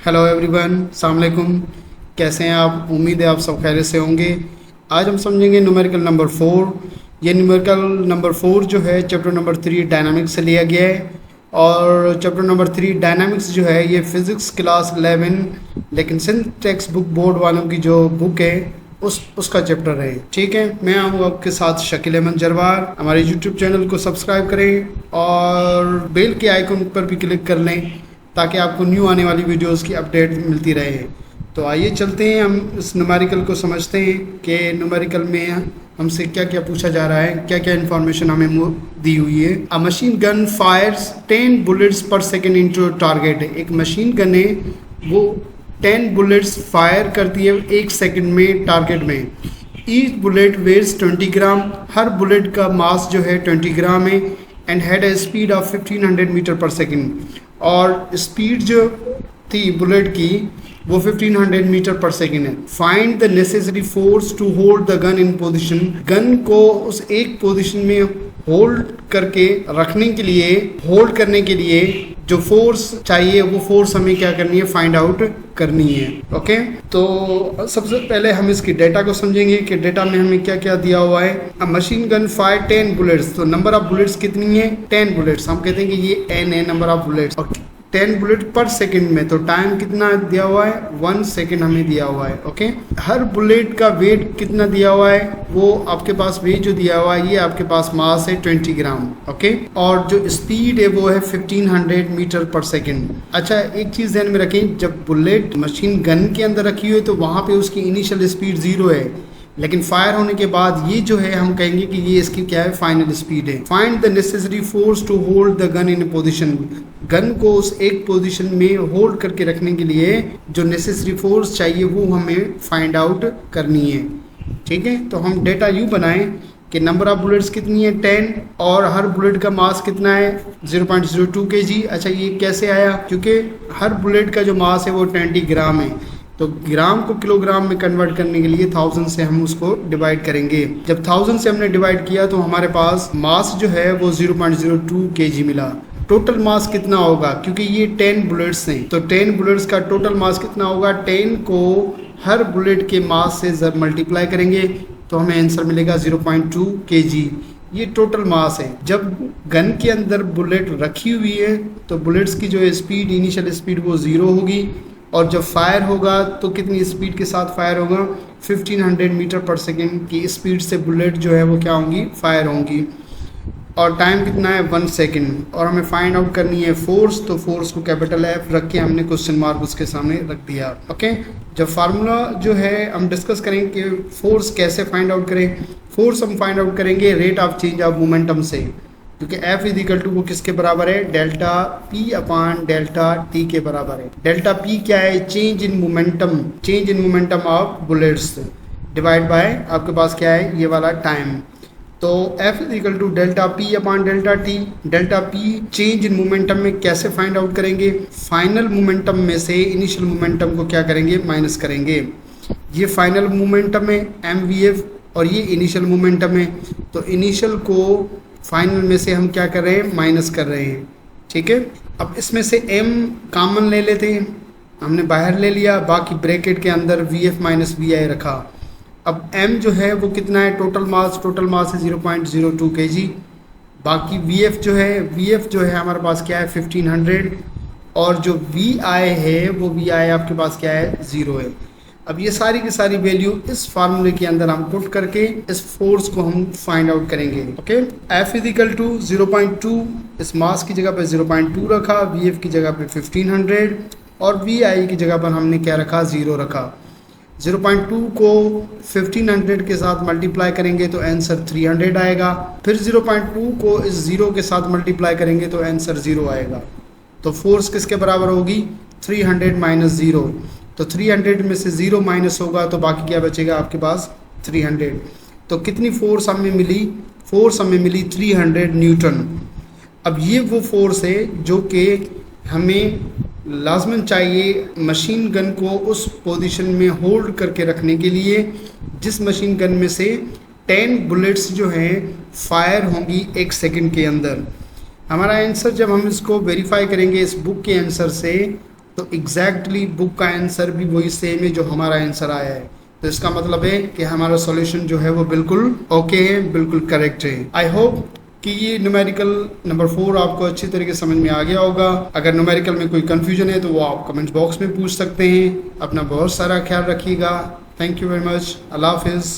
Hello everyone, अस्सलाम वालेकुम। कैसे हैं आप? उम्मीद है आप सब खैरियत से होंगे। आज हम समझेंगे न्यूमेरिकल नंबर 4। ये न्यूमेरिकल नंबर 4 जो है चैप्टर नंबर 3 डायनामिक्स से लिया गया है। और चैप्टर नंबर 3 डायनामिक्स जो है ये फ़िज़िक्स क्लास 11 लेकिन सिंध टेक्स्ट बुक बोर्ड वालों की जो बुक है उसका चैप्टर है। ठीक है, मैं हूँ आपके साथ शकील अहमद जरवार। हमारे यूट्यूब चैनल को सब्सक्राइब करें और बेल के आइकन पर भी क्लिक कर लें ताकि आपको न्यू आने वाली वीडियोस की अपडेट मिलती रहे। तो आइए चलते हैं, हम इस न्यूमेरिकल को समझते हैं कि न्यूमेरिकल में हमसे क्या क्या पूछा जा रहा है, क्या क्या इन्फॉर्मेशन हमें दी हुई है। A machine gun fires 10 bullets per second into target. एक मशीन गन है, वो 10 बुलेट्स फायर करती है 1 सेकेंड में टारगेट में। Each bullet weighs 20 gram. हर बुलेट का मास जो है 20 ग्राम है। And had a speed of 1500 metre per second. और स्पीड जो थी बुलेट की वो 1500 मीटर पर सेकेंड है। Find the necessary force to hold the gun in position. Gun को उस एक पोजिशन में होल्ड करके रखने के लिए, होल्ड करने के लिए जो फोर्स चाहिए वो फोर्स हमें क्या करनी है, फाइंड आउट करनी है। ओके, तो सबसे पहले हम इसकी डेटा को समझेंगे कि डेटा में हमें क्या क्या दिया हुआ है। अब मशीन गन फायर 10 बुलेट्स, तो नंबर ऑफ बुलेट्स कितनी है? 10 बुलेट्स। हम कहते हैं कि ये n है नंबर ऑफ बुलेट्स। 10 बुलेट पर सेकंड में, तो टाइम कितना दिया हुआ है? 1 सेकंड हमें दिया हुआ है। ओके, हर बुलेट का वेट कितना दिया हुआ है? वो आपके पास वेट जो दिया हुआ है ये आपके पास मास है 20 ग्राम। ओके, और जो स्पीड है वो है 1500 मीटर पर सेकंड। अच्छा, एक चीज़ ध्यान में रखें, जब बुलेट मशीन गन के अंदर रखी हुई है तो वहाँ पे उसकी इनिशियल स्पीड 0 है, लेकिन फायर होने के बाद ये जो है हम कहेंगे कि ये इसकी क्या है, फाइनल स्पीड है। Find the necessary force to hold the gun in position. Gun को उस एक पोजीशन में होल्ड करके रखने के लिए जो नेसेसरी फोर्स चाहिए वो हमें फाइंड आउट करनी है। ठीक है, तो हम डेटा यू बनाएं कि नंबर ऑफ बुलेट्स कितनी है 10 और हर बुलेट का मास कितना है 0.02 kg। अच्छा, ये कैसे आया? क्योंकि हर बुलेट का जो मास है वो 20 ग्राम है, तो ग्राम को किलोग्राम में कन्वर्ट करने के लिए 1000 से हम उसको डिवाइड करेंगे। जब 1000 से हमने डिवाइड किया तो हमारे पास मास जो है वो 0.02 kg मिला। टोटल मास कितना होगा? क्योंकि ये 10 बुलेट्स हैं तो 10 बुलेट्स का टोटल मास कितना होगा? 10 को हर बुलेट के मास से मल्टीप्लाई करेंगे तो हमें आंसर मिलेगा 0.2 kg। ये टोटल मास है। जब गन के अंदर बुलेट रखी हुई है तो बुलेट्स की जो स्पीड, इनिशियल स्पीड वो 0 होगी, और जब फायर होगा तो कितनी स्पीड के साथ फायर होगा? 1500 मीटर पर सेकेंड की स्पीड से बुलेट जो है वो क्या होंगी, फायर होंगी। और टाइम कितना है? 1 सेकेंड। और हमें फाइंड आउट करनी है फोर्स, तो फोर्स को कैपिटल F रख के हमने क्वेश्चन मार्क उसके सामने रख दिया। ओके, जब फार्मूला जो है हम डिस्कस करेंगे कि फोर्स कैसे फाइंड आउट करें। फोर्स हम फाइंड आउट करेंगे rate of change of momentum से, क्योंकि F इज इक्वल टू वो किसके बराबर है? Delta P upon delta T के बराबर है। डेल्टा P क्या है? Change in momentum, change in momentum of bullets divide by आपके पास क्या है, ये वाला टाइम। तो F is equal to delta P upon delta T। Delta P change in momentum में कैसे फाइंड आउट करेंगे? फाइनल मोमेंटम में से इनिशियल मोमेंटम को क्या करेंगे, माइनस करेंगे। ये फाइनल मोमेंटम है MVF और ये इनिशियल मोमेंटम है, तो इनिशियल को फाइनल में से हम क्या कर रहे हैं, माइनस कर रहे हैं। ठीक है, अब इसमें से m कॉमन ले लेते हैं, हमने बाहर ले लिया, बाकी ब्रैकेट के अंदर VF माइनस VI रखा। अब m जो है वो कितना है? टोटल मास है 0.02 kg। बाकी VF जो है हमारे पास क्या है, 1500, और जो VI है वो VI आपके पास क्या है, 0 है। अब ये सारी की सारी वैल्यू इस फार्मूले के अंदर हम पुट करके इस फोर्स को हम फाइंड आउट करेंगे। Okay, F is equal to 0.2, इस मास की जगह पे 0.2 रखा, VF की जगह पे 1500 और VI की जगह पर हमने क्या रखा, 0 रखा। 0.2 को 1500 के साथ मल्टीप्लाई करेंगे तो आंसर 300 आएगा। फिर 0.2 को इस 0 के साथ मल्टीप्लाई करेंगे तो आंसर 0 आएगा। तो फोर्स किसके बराबर होगी? 300 माइनस 0। तो 300 में से 0 माइनस होगा तो बाकी क्या बचेगा आपके पास, 300। तो कितनी फोर्स हमें मिली? फोर्स हमें मिली 300 न्यूटन। अब ये वो फोर्स है जो कि हमें लाजमन चाहिए मशीन गन को उस पोजीशन में होल्ड करके रखने के लिए जिस मशीन गन में से 10 बुलेट्स जो हैं फायर होंगी 1 सेकंड के अंदर। हमारा आंसर जब हम इसको वेरीफाई करेंगे इस बुक के आंसर से तो एग्जैक्टली बुक का आंसर भी वही सेम है जो हमारा आंसर आया है। तो इसका मतलब है कि हमारा सॉल्यूशन जो है वो बिल्कुल ओके है, बिल्कुल करेक्ट है। आई होप कि ये न्यूमेरिकल नंबर 4 आपको अच्छी तरीके से समझ में आ गया होगा। अगर न्यूमेरिकल में कोई कंफ्यूजन है तो वो आप कमेंट बॉक्स में पूछ सकते हैं। अपना बहुत सारा ख्याल रखिएगा। Thank you very much. अल्लाह हाफिज़।